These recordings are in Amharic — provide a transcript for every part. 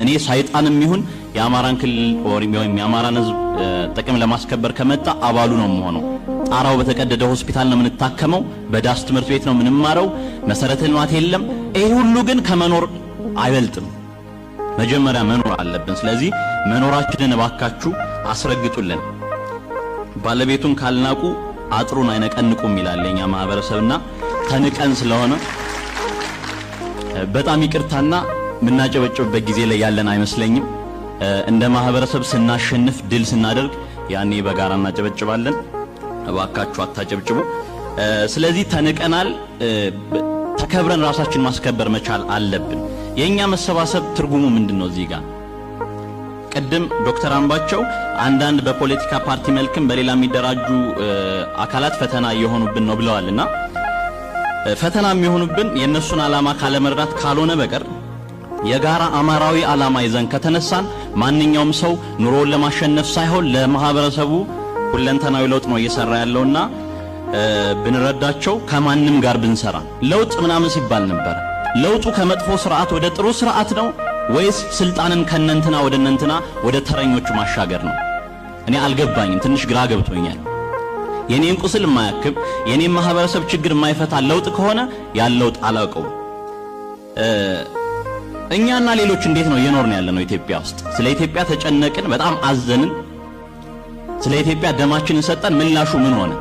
እኔ ሰይጣንም ይሁን የአማራን ክልል ወይም የአማራን ህዝብ ጥቅም ለማስከበር ከመጣ አባሉ ነው የምሆነው። ጣራው በተቀደደ ሆስፒታል ነው የምንታከመው፣ በዳስ ትምህርት ቤት ነው የምንማረው፣ መሰረተ ልማት የለም። ይሄ ሁሉ ግን ከመኖር አይበልጥም። መጀመሪያ መኖር አለብን። ስለዚህ መኖራችንን እባካችሁ አስረግጡልን። ባለቤቱን ካልናቁ አጥሩን አይነቀንቁም ይላል የኛ ማህበረሰብና ተንቀን ስለሆነ በጣም ይቅርታና ምናጨበጭብበት ጊዜ ላይ ያለን አይመስለኝም። እንደ ማህበረሰብ ስናሸንፍ ድል ስናደርግ ያኔ በጋራ እናጨበጭባለን። እባካችሁ አታጨብጭቡ። ስለዚህ ተንቀናል። ተከብረን ራሳችን ማስከበር መቻል አለብን። የኛ መሰባሰብ ትርጉሙ ምንድነው? እዚህ ጋር ቀደም ዶክተር አምባቸው አንዳንድ በፖለቲካ ፓርቲ መልክም በሌላ የሚደራጁ አካላት ፈተና እየሆኑብን ነው ብለዋልና ፈተና የሚሆኑብን የነሱን ዓላማ ካለመረዳት ካልሆነ በቀር የጋራ አማራዊ ዓላማ ይዘን ከተነሳን ማንኛውም ሰው ኑሮውን ለማሸነፍ ሳይሆን ለማህበረሰቡ ሁለንተናዊ ለውጥ ነው እየሰራ ያለውና ብንረዳቸው ከማንም ጋር ብንሰራ ለውጥ ምናምን ሲባል ነበር። ለውጡ ከመጥፎ ስርዓት ወደ ጥሩ ስርዓት ነው ወይስ ስልጣንን ከነንትና ወደ ነንትና ወደ ተረኞቹ ማሻገር ነው? እኔ አልገባኝም። ትንሽ ግራ ገብቶኛል። የኔን ቁስል የማያክም የኔን ማህበረሰብ ችግር የማይፈታ ለውጥ ከሆነ ያለው ጣላቀው እኛና ሌሎች እንዴት ነው እየኖርን ያለነው? ኢትዮጵያ ውስጥ ስለ ኢትዮጵያ ተጨነቅን፣ በጣም አዘንን። ስለ ኢትዮጵያ ደማችንን ሰጠን። ምላሹ ምን ሆነ?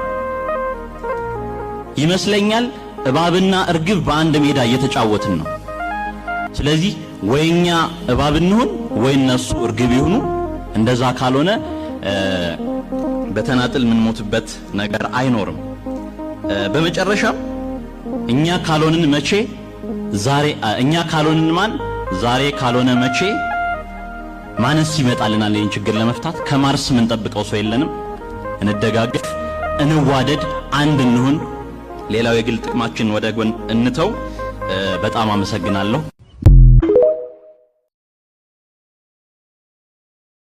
ይመስለኛል እባብና እርግብ በአንድ ሜዳ እየተጫወትን ነው። ስለዚህ ወይኛ እባብ እንሁን ወይ እነሱ እርግብ ይሁኑ። እንደዛ ካልሆነ በተናጥል ምን ሞትበት ነገር አይኖርም። በመጨረሻም እኛ ካልሆንን መቼ ዛሬ እኛ ካልሆንን ማን ዛሬ ካልሆነ መቼ ማንስ ይመጣልናል? ይህን ችግር ለመፍታት ከማርስ ምን ጠብቀው ሰው የለንም። እንደጋግፍ፣ እንዋደድ፣ አንድ እንሁን። ሌላው የግል ጥቅማችን ወደ ጎን እንተው። በጣም አመሰግናለሁ።